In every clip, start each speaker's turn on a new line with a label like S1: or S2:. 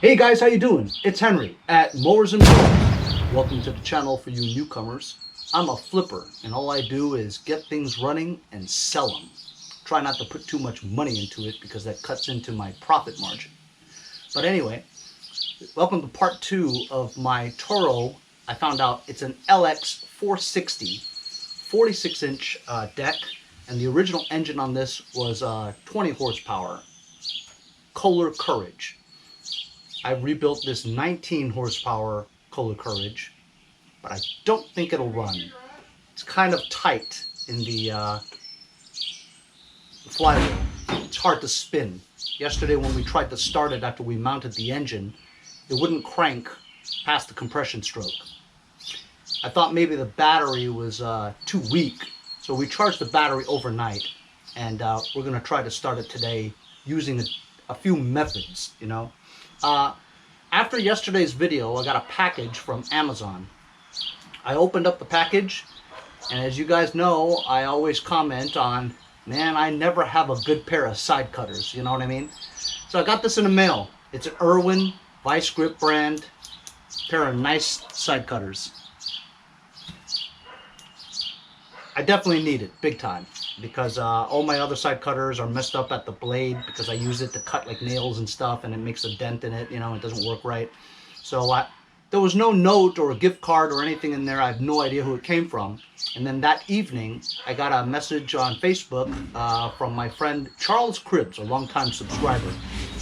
S1: Hey guys, how you doing? It's Henry at Mowers and Mowers. Welcome to the channel for you newcomers. I'm a flipper and all I do is get things running and sell them. Try not to put too much money into it because that cuts into my profit margin. But anyway, welcome to part 2 of my Toro. I found out it's an Lx460 46-inch deck, and the original engine on this was 20 horsepower Kohler Courage. I rebuilt this 19 horsepower Kohler Courage, but I don't think it'll run. It's kind of tight in the flywheel. It's hard to spin. Yesterday when we tried to start it after we mounted the engine, it wouldn't crank past the compression stroke. I thought maybe the battery was too weak, so we charged the battery overnight, and we're going to try to start it today using a few methods, you know. After yesterday's video, I got a package from Amazon. I opened up the package, and as you guys know, I always comment on, man, I never have a good pair of side cutters, you know what I mean? So I got this in the mail. It's an Irwin Vice Grip brand, pair of nice side cutters. I definitely need it, big time, because all my other side cutters are messed up at the blade because I use it to cut like nails and stuff, and it makes a dent in it, you know, it doesn't work right. So there was no note or a gift card or anything in there. I have no idea who it came from. And then that evening, I got a message on Facebook from my friend Charles Cribbs, a longtime subscriber.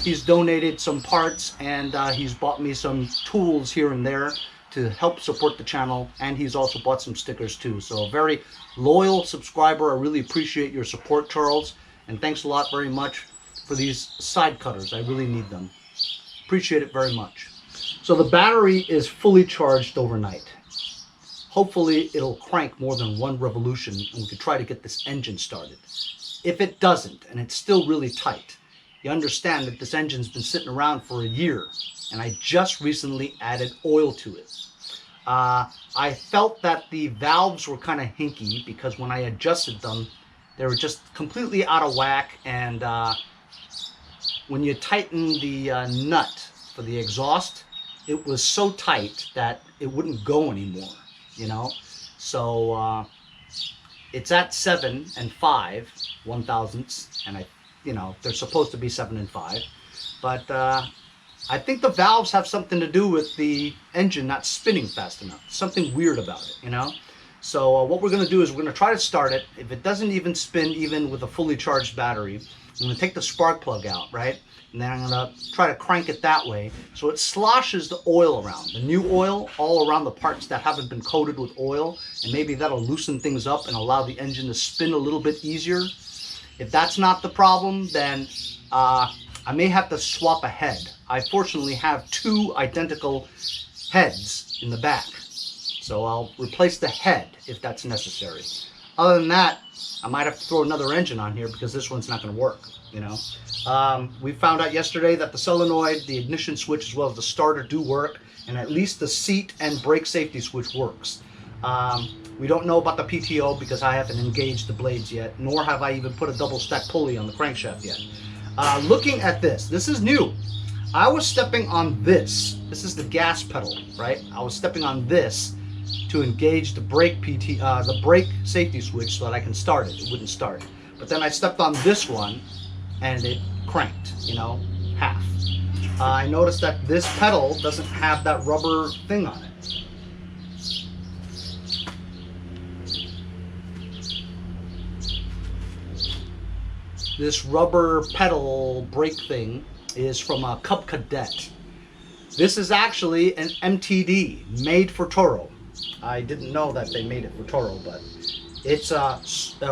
S1: He's donated some parts, and he's bought me some tools here and there to help support the channel, and he's also bought some stickers too. So a very loyal subscriber. I really appreciate your support, Charles, and thanks a lot very much for these side cutters. I really need them. Appreciate it very much. So the battery is fully charged overnight. Hopefully it'll crank more than one revolution and we can try to get this engine started. If it doesn't and it's still really tight, you understand that this engine's been sitting around for a year, and I just recently added oil to it. I felt that the valves were kind of hinky because when I adjusted them, they were just completely out of whack, and when you tighten the nut for the exhaust, it was so tight that it wouldn't go anymore, you know. So it's at 7 and 5 1/1000ths, and they're supposed to be 7 and 5, but I think the valves have something to do with the engine not spinning fast enough. Something weird about it, you know. So what we're going to do is we're going to try to start it. If it doesn't even spin, even with a fully charged battery, I'm going to take the spark plug out, right? And then I'm going to try to crank it that way so it sloshes the oil around, the new oil, all around the parts that haven't been coated with oil, and maybe that'll loosen things up and allow the engine to spin a little bit easier. If that's not the problem, then I may have to swap a head. I fortunately have 2 identical heads in the back, so I'll replace the head if that's necessary. Other than that, I might have to throw another engine on here because this one's not going to work, you know. We found out yesterday that the solenoid, the ignition switch, as well as the starter do work, and at least the seat and brake safety switch works. We don't know about the PTO because I haven't engaged the blades yet, nor have I even put a double stack pulley on the crankshaft yet. Looking at this is new. I was stepping on this. This is the gas pedal, right? I was stepping on this to engage the brake the brake safety switch so that I can start it. It wouldn't start. But then I stepped on this one and it cranked, you know, half. I noticed that this pedal doesn't have that rubber thing on it. This rubber pedal brake thing is from a Cub Cadet. This is actually an MTD made for Toro. I didn't know that they made it for Toro, but it's a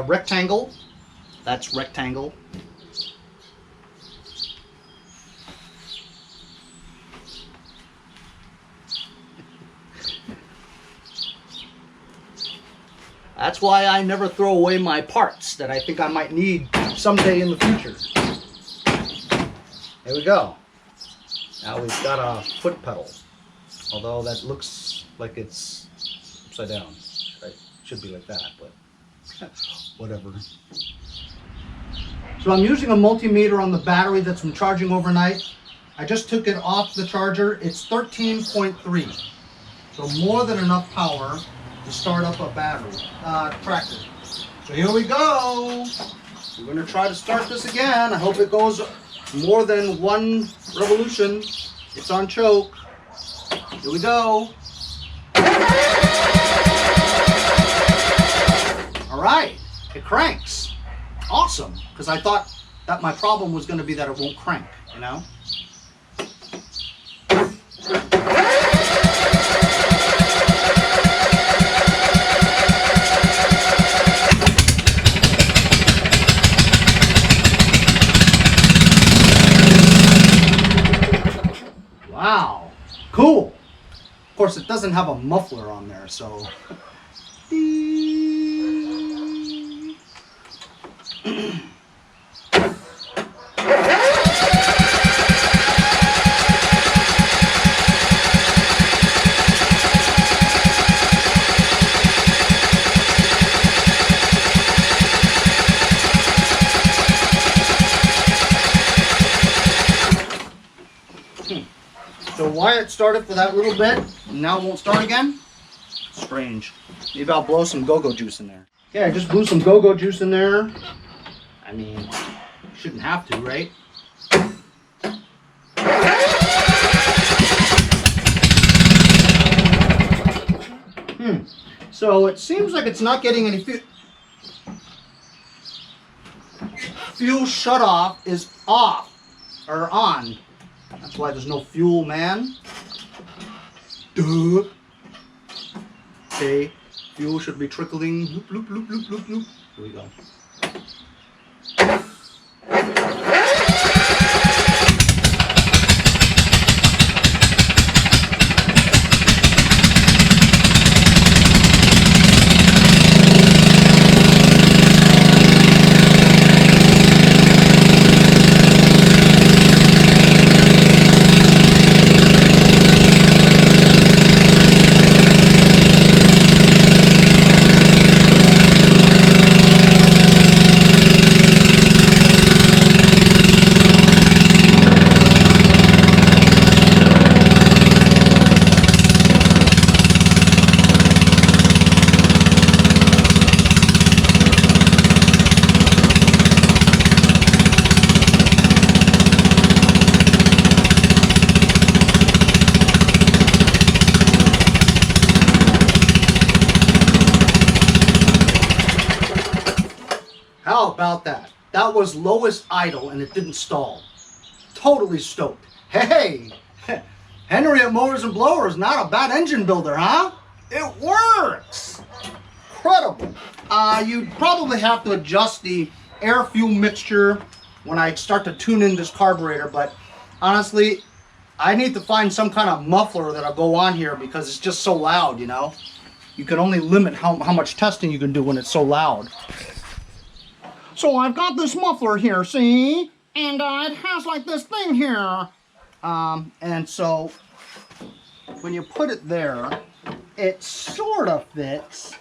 S1: rectangle. That's rectangle. That's why I never throw away my parts that I think I might need someday in the future. There we go. Now we've got a foot pedal. Although that looks like it's upside down. Right? Should be like that, but whatever. So I'm using a multimeter on the battery that's been charging overnight. I just took it off the charger. It's 13.3. So more than enough power to start up a battery, tractor. So here we go. We're gonna try to start this again. I hope it goes more than one revolution. It's on choke. Here we go. All right, it cranks. Awesome, because I thought that my problem was gonna be that it won't crank, you know? Wow, cool. Of course, it doesn't have a muffler on there, so. So why it started for that little bit, and now it won't start again? Strange. Maybe I'll blow some go-go juice in there. Yeah, I just blew some go-go juice in there. I mean, shouldn't have to, right? So it seems like it's not getting any fuel. Fuel shutoff is off, or on. That's why there's no fuel, man. Duh. Okay, fuel should be trickling. Loop, loop, loop, loop, loop, loop. Here we go. How about that? That was lowest idle and it didn't stall. Totally stoked. Hey, Henry at Mowers and Blowers, not a bad engine builder, huh? It works. Incredible. You'd probably have to adjust the air fuel mixture when I start to tune in this carburetor, but honestly, I need to find some kind of muffler that'll go on here because it's just so loud, you know? You can only limit how much testing you can do when it's so loud. So I've got this muffler here, see? And it has like this thing here. And so when you put it there, it sort of fits,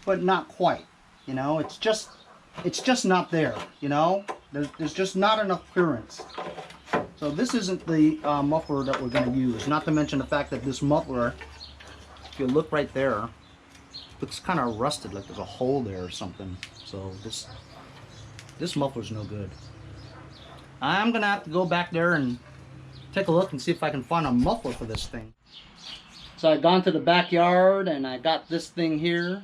S1: but not quite. You know, it's just not there, you know? There's just not enough clearance. So this isn't the muffler that we're going to use. Not to mention the fact that this muffler, if you look right there, looks kind of rusted, like there's a hole there or something. So this muffler's no good. I'm gonna have to go back there and take a look and see if I can find a muffler for this thing. So I've gone to the backyard and I got this thing here.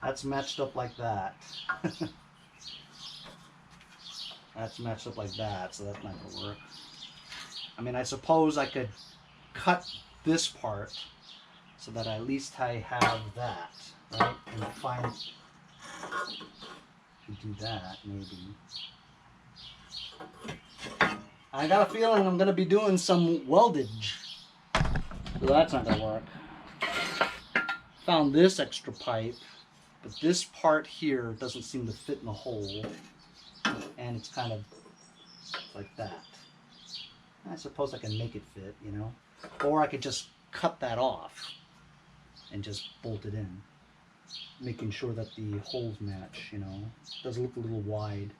S1: That's matched up like that. That's matched up like that, so that's not gonna work. I mean, I suppose I could cut this part so that at least I have that, right? And find, do that maybe. I got a feeling I'm going to be doing some weldage, so that's not going to work. Found this extra pipe, but this part here doesn't seem to fit in the hole, and it's kind of like that. I suppose I can make it fit, you know? Or I could just cut that off and just bolt it in. making sure that the holes match, you know. It does look a little wide.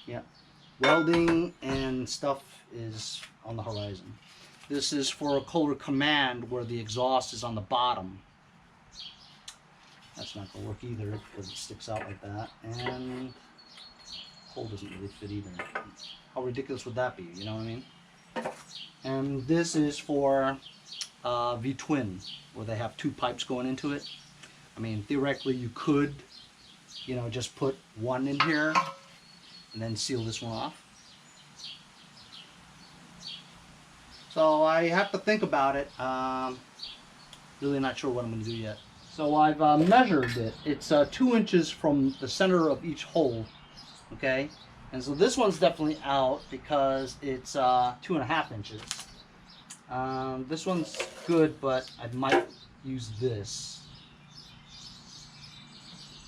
S1: Yeah, welding and stuff is on the horizon. This is for a Kohler Command where the exhaust is on the bottom. That's not going to work either because it sticks out like that, and the hole doesn't really fit either. How ridiculous would that be, you know what I mean? And this is for V-twin, where they have two pipes going into it. I mean, theoretically you could, you know, just put one in here and then seal this one off. So I have to think about it. Really not sure what I'm going to do yet. So I've measured it. It's 2 inches from the center of each hole. Okay, and so this one's definitely out because it's 2.5 inches. This one's good, but I might use this.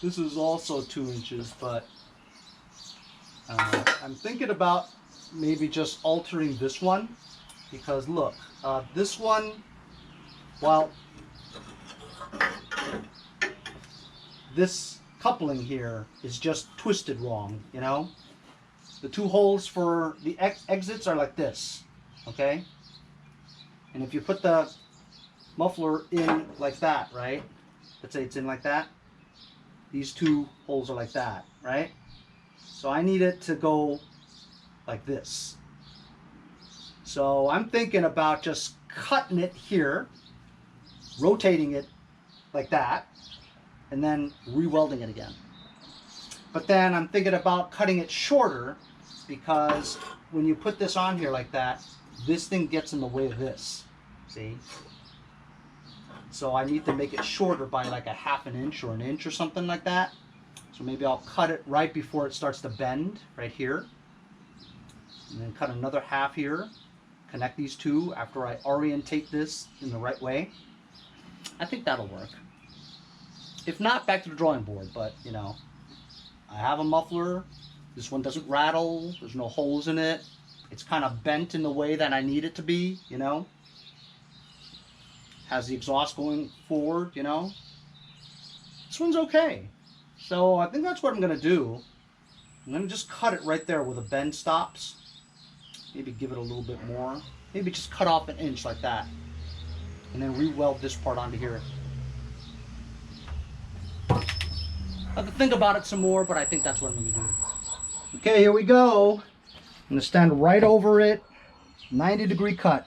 S1: This is also 2 inches, but I'm thinking about maybe just altering this one, because look, this one, well, this coupling here is just twisted wrong, you know. The two holes for the exits are like this, okay? And if you put the muffler in like that, right? Let's say it's in like that. These two holes are like that, right? So I need it to go like this. So I'm thinking about just cutting it here, rotating it like that, and then re-welding it again. But then I'm thinking about cutting it shorter, because when you put this on here like that, this thing gets in the way of this, see? So I need to make it shorter by like a 1/2 inch or an inch or something like that. So maybe I'll cut it right before it starts to bend, right here. And then cut another half here, connect these two after I orientate this in the right way. I think that'll work. If not, back to the drawing board, but you know, I have a muffler. This one doesn't rattle, there's no holes in it. It's kind of bent in the way that I need it to be, you know. Has the exhaust going forward, you know. This one's okay. So I think that's what I'm gonna do. I'm gonna just cut it right there where the bend stops. Maybe give it a little bit more. Maybe just cut off 1 inch like that. And then re-weld this part onto here. I have to think about it some more, but I think that's what I'm gonna do. Okay, here we go. I'm gonna stand right over it, 90-degree cut.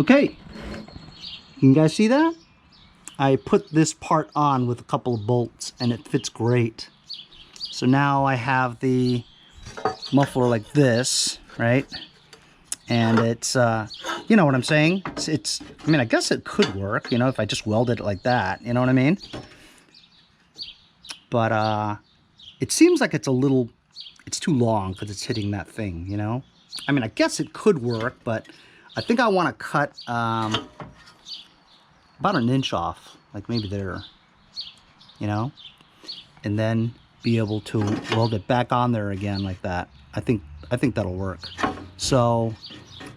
S1: Okay, can you guys see that? I put this part on with a couple of bolts and it fits great. So now I have the muffler like this, right? And it's, you know what I'm saying? It's, I mean, I guess it could work, you know, if I just welded it like that, you know what I mean? But it seems like it's a little, it's too long because it's hitting that thing, you know? I mean, I guess it could work, but I think I want to cut about 1 inch off, like maybe there, you know, and then be able to weld it back on there again like that. I think that'll work. So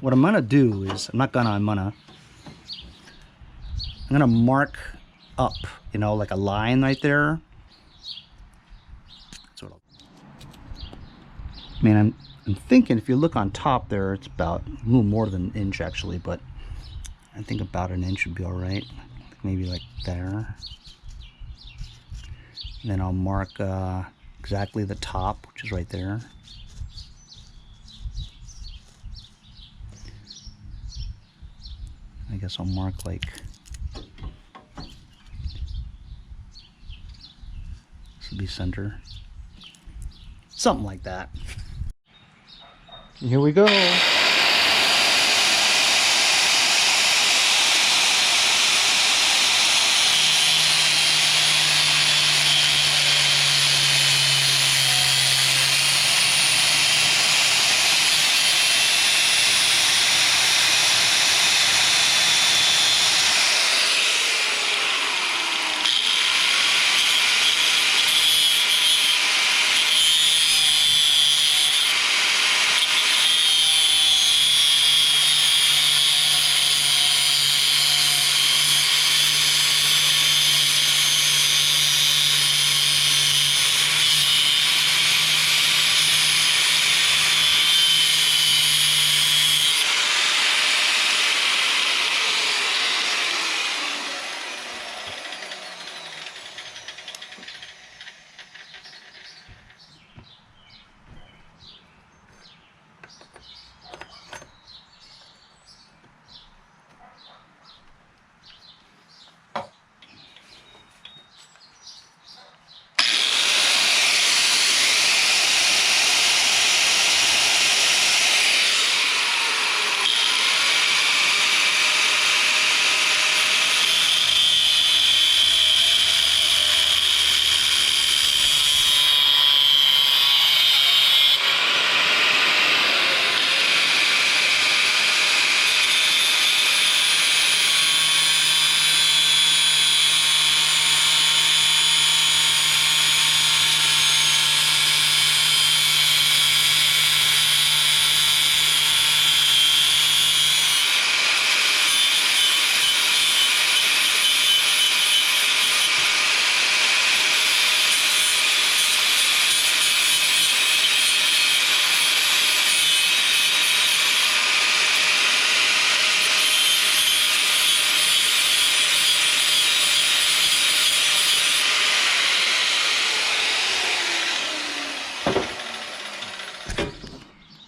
S1: what I'm gonna do is I'm gonna mark up, you know, like a line right there. That's what I mean, I'm thinking if you look on top there, it's about a little more than 1 inch actually, but I think about 1 inch would be all right. Maybe like there. And then I'll mark exactly the top, which is right there. I guess I'll mark like, this will be center. Something like that. Here we go.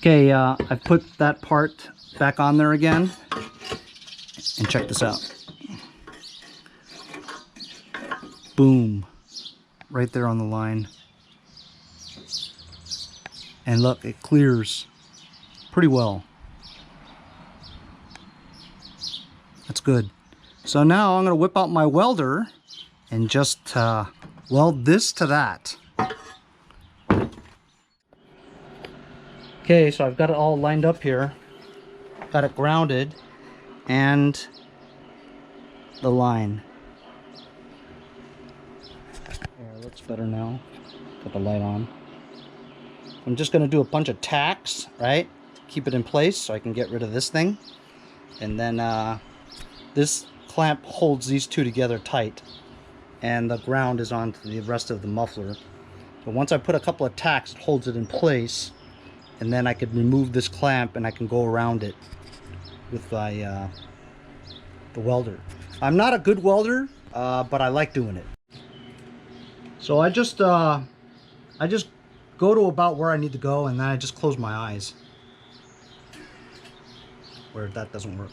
S1: Okay, I've put that part back on there again, and check this out. Boom, right there on the line. And look, it clears pretty well. That's good. So now I'm going to whip out my welder and just weld this to that. Okay, so I've got it all lined up here. Got it grounded and the line. There, it looks better now. Got the light on. I'm just going to do a bunch of tacks, right? Keep it in place so I can get rid of this thing. And then this clamp holds these two together tight. And the ground is on to the rest of the muffler. So once I put a couple of tacks, it holds it in place. And then I could remove this clamp and I can go around it with my the welder. I'm not a good welder, but I like doing it. So I just go to about where I need to go, and then I just close my eyes where that doesn't work.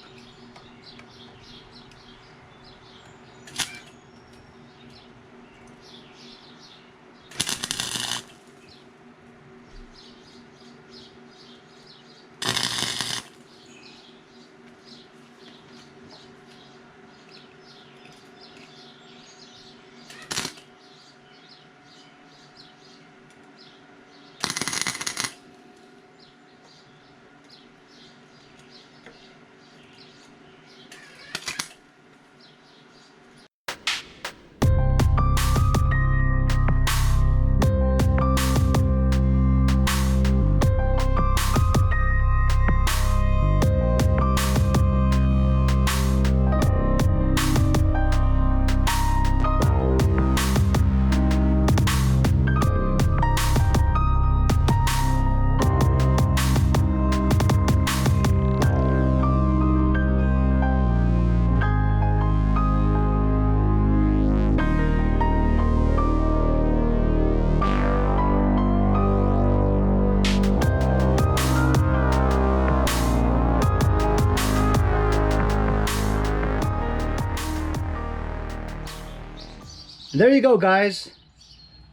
S1: There you go, guys.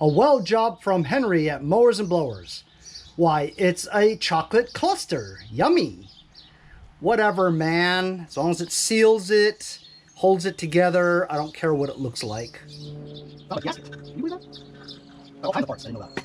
S1: A weld job from Henry at Mowers and Blowers. Why, it's a chocolate cluster. Yummy. Whatever, man. As long as it seals it, holds it together, I don't care what it looks like. Oh, yes. Can you believe that? All kinds of parts. I didn't know that.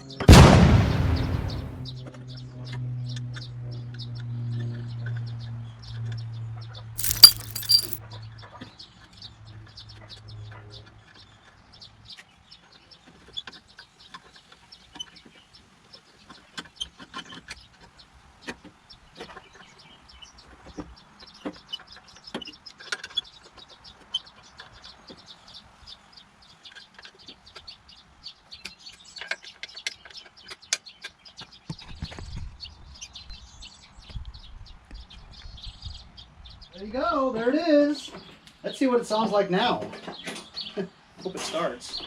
S1: There you go, there it is. Let's see what it sounds like now. Hope it starts.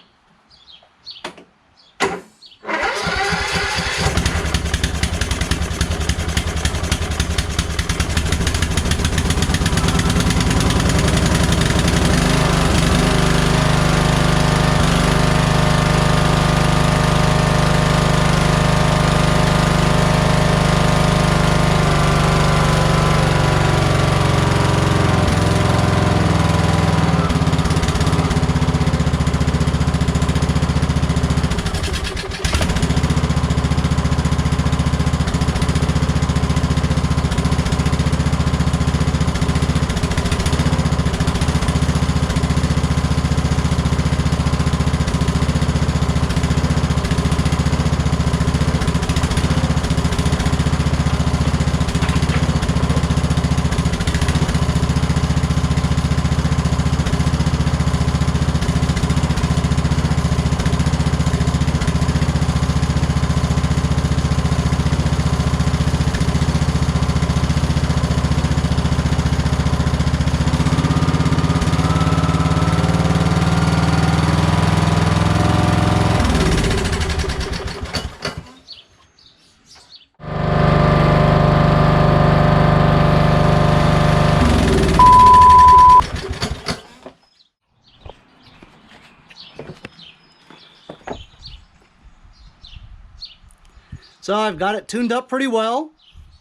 S1: So I've got it tuned up pretty well.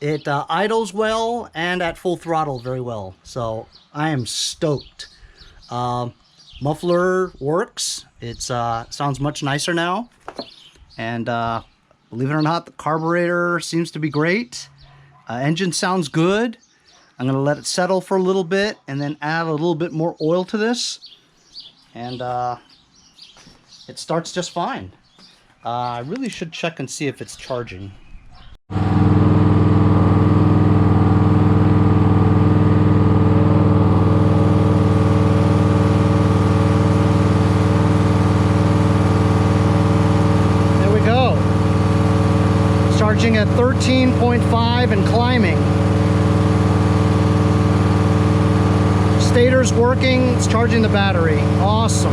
S1: It idles well and at full throttle very well. So I am stoked. Muffler works. It sounds much nicer now. And believe it or not, the carburetor seems to be great. Engine sounds good. I'm going to let it settle for a little bit and then add a little bit more oil to this. And it starts just fine. I really should check and see if it's charging. Charging at 13.5 and climbing. Stator's working, it's charging the battery. Awesome.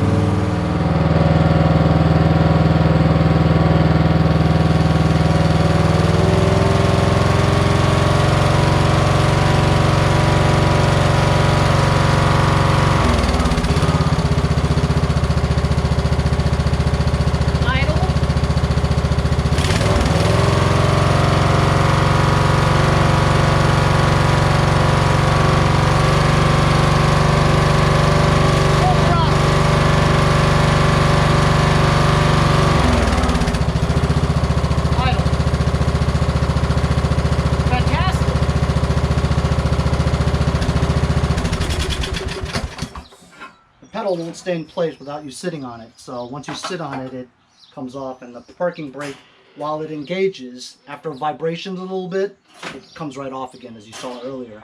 S1: Pedal won't stay in place without you sitting on it. So once you sit on it, it comes off, and the parking brake, while it engages, after vibrations a little bit, it comes right off again, as you saw earlier.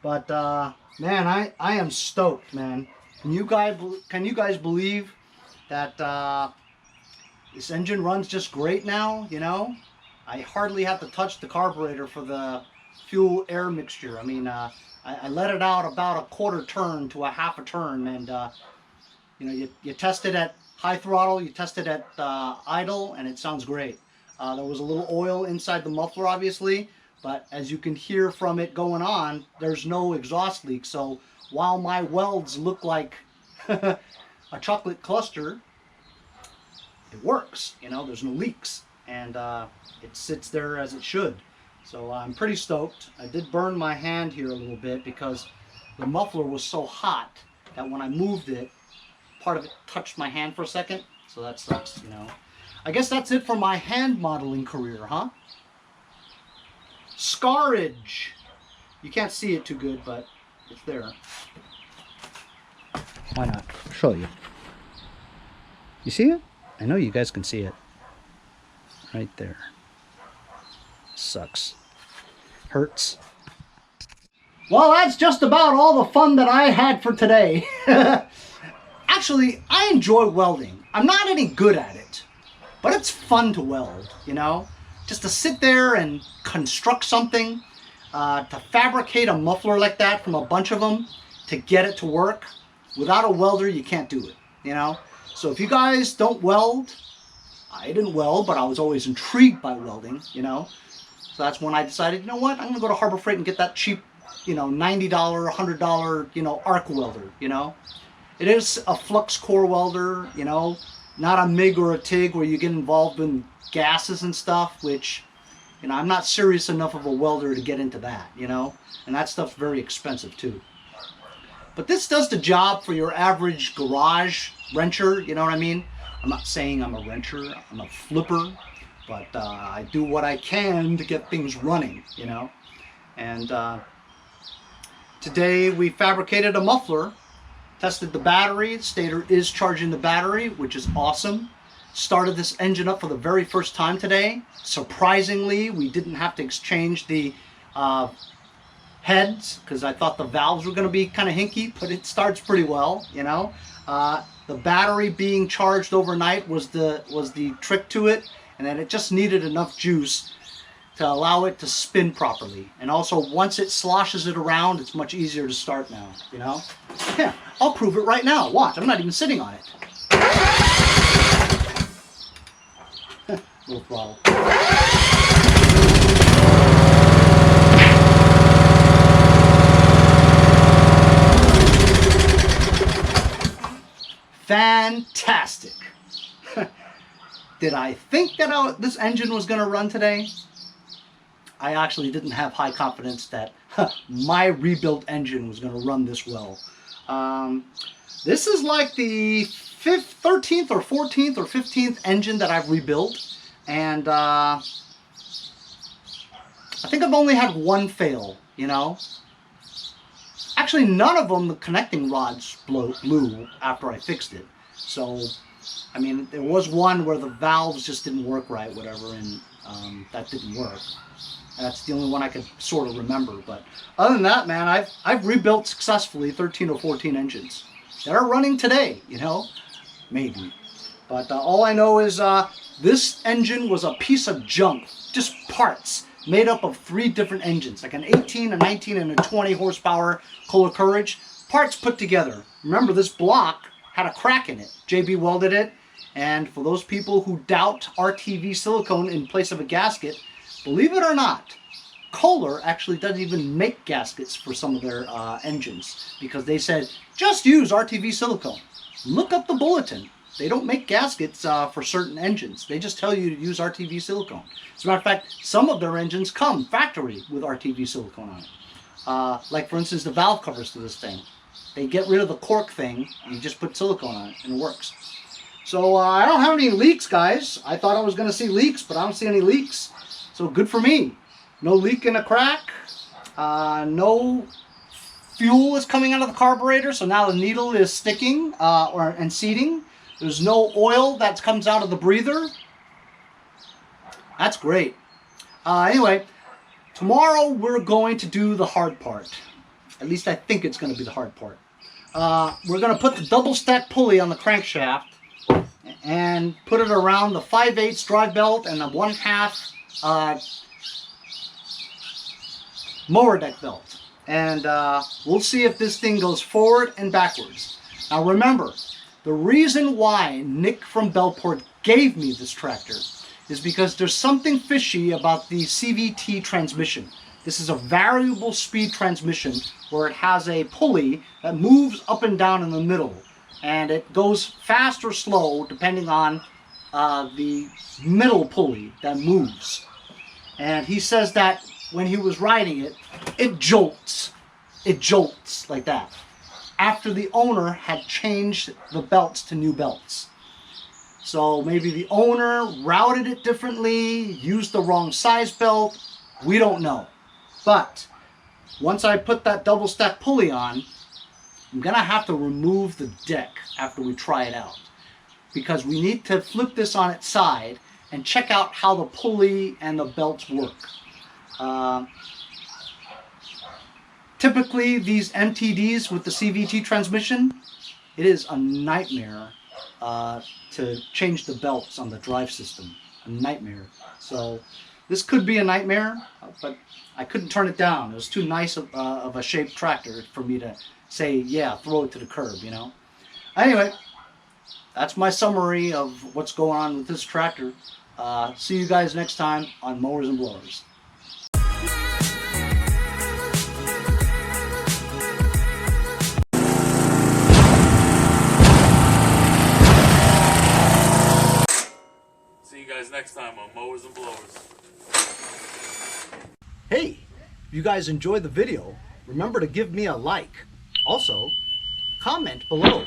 S1: But man, I am stoked, man. Can you guys believe that this engine runs just great now? You know, I hardly have to touch the carburetor for the fuel air mixture. I mean, I let it out about a quarter turn to a half a turn, and you know, you test it at high throttle, you test it at idle, and it sounds great. There was a little oil inside the muffler, obviously, but as you can hear from it going on, there's no exhaust leak. So while my welds look like a chocolate cluster, it works. You know, there's no leaks, and it sits there as it should. So I'm pretty stoked. I did burn my hand here a little bit because the muffler was so hot that when I moved it, part of it touched my hand for a second. So that sucks, you know. I guess that's it for my hand modeling career, huh? Scarage. You can't see it too good, but it's there. Why not? I'll show you. You see it? I know you guys can see it. Right there. Sucks. Hurts. Well, that's just about all the fun that I had for today. Actually, I enjoy welding. I'm not any good at it, but it's fun to weld, you know? Just to sit there and construct something, to fabricate a muffler like that from a bunch of them, to get it to work. Without a welder, you can't do it, you know? So if you guys don't weld, I didn't weld, but I was always intrigued by welding, you know? So that's when I decided, you know what, I'm gonna go to Harbor Freight and get that cheap, you know, $90, $100, you know, arc welder, you know. It is a flux core welder, you know, not a MIG or a TIG where you get involved in gases and stuff, which, you know, I'm not serious enough of a welder to get into that, you know, and that stuff's very expensive too. But this does the job for your average garage wrencher, you know what I mean? I'm not saying I'm a wrencher, I'm a flipper. But I do what I can to get things running, you know. And today we fabricated a muffler, tested the battery. The stator is charging the battery, which is awesome. Started this engine up for the very first time today. Surprisingly, we didn't have to exchange the heads because I thought the valves were going to be kind of hinky, but it starts pretty well, you know. The battery being charged overnight was the trick to it. And then it just needed enough juice to allow it to spin properly. And also, once it sloshes it around, it's much easier to start now, you know? Yeah, I'll prove it right now. Watch, I'm not even sitting on it. Little throttle. Fantastic. Did I think that this engine was going to run today? I actually didn't have high confidence that my rebuilt engine was going to run this well. This is like the 13th or 14th or 15th engine that I've rebuilt, and I think I've only had one fail, you know. Actually, none of them, the connecting rods blew after I fixed it. So, I mean, there was one where the valves just didn't work right, whatever, and that didn't work. That's the only one I could sort of remember. But other than that, man, I've rebuilt successfully 13 or 14 engines that are running today, you know, maybe. But all I know is this engine was a piece of junk, just parts made up of 3 different engines, like an 18, a 19, and a 20 horsepower Kohler Courage, parts put together. Remember, this block had a crack in it. JB welded it, and for those people who doubt RTV silicone in place of a gasket, believe it or not, Kohler actually doesn't even make gaskets for some of their engines, because they said, just use RTV silicone. Look up the bulletin. They don't make gaskets for certain engines. They just tell you to use RTV silicone. As a matter of fact, some of their engines come factory with RTV silicone on it. Like, for instance, the valve covers to this thing. They get rid of the cork thing, and you just put silicone on it, and it works. So I don't have any leaks, guys. I thought I was going to see leaks, but I don't see any leaks. So good for me. No leak in a crack. No fuel is coming out of the carburetor, so now the needle is sticking and seating. There's no oil that comes out of the breather. That's great. Anyway, tomorrow we're going to do the hard part. At least I think it's going to be the hard part. We're going to put the double stack pulley on the crankshaft and put it around the 5/8 drive belt and the 1/2 mower deck belt. And we'll see if this thing goes forward and backwards. Now remember, the reason why Nick from Bellport gave me this tractor is because there's something fishy about the CVT transmission. This is a variable speed transmission where it has a pulley that moves up and down in the middle, and it goes fast or slow depending on the middle pulley that moves. And he says that when he was riding it, it jolts. It jolts like that, after the owner had changed the belts to new belts. So maybe the owner routed it differently, used the wrong size belt, we don't know. But once I put that double stack pulley on, I'm gonna have to remove the deck after we try it out, because we need to flip this on its side and check out how the pulley and the belts work. Typically, these MTDs with the CVT transmission, it is a nightmare to change the belts on the drive system. A nightmare. So this could be a nightmare, but I couldn't turn it down. It was too nice of a shaped tractor for me to say, yeah, throw it to the curb, you know. Anyway, that's my summary of what's going on with this tractor. See you guys next time on Mowers and Blowers.
S2: See you guys next time on Mowers and Blowers.
S1: Hey, if you guys enjoyed the video, remember to give me a like. Also, comment below.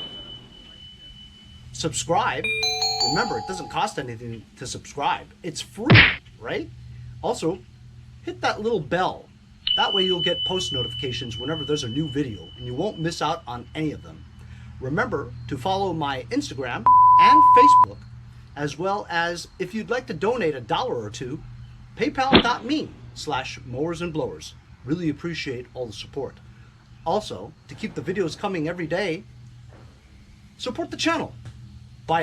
S1: Subscribe. Remember, it doesn't cost anything to subscribe. It's free, right? Also, hit that little bell. That way you'll get post notifications whenever there's a new video, and you won't miss out on any of them. Remember to follow my Instagram and Facebook, as well as, if you'd like to donate $1 or $2, paypal.me/mowersandblowers. Really appreciate all the support. Also, to keep the videos coming every day, support the channel. Bye.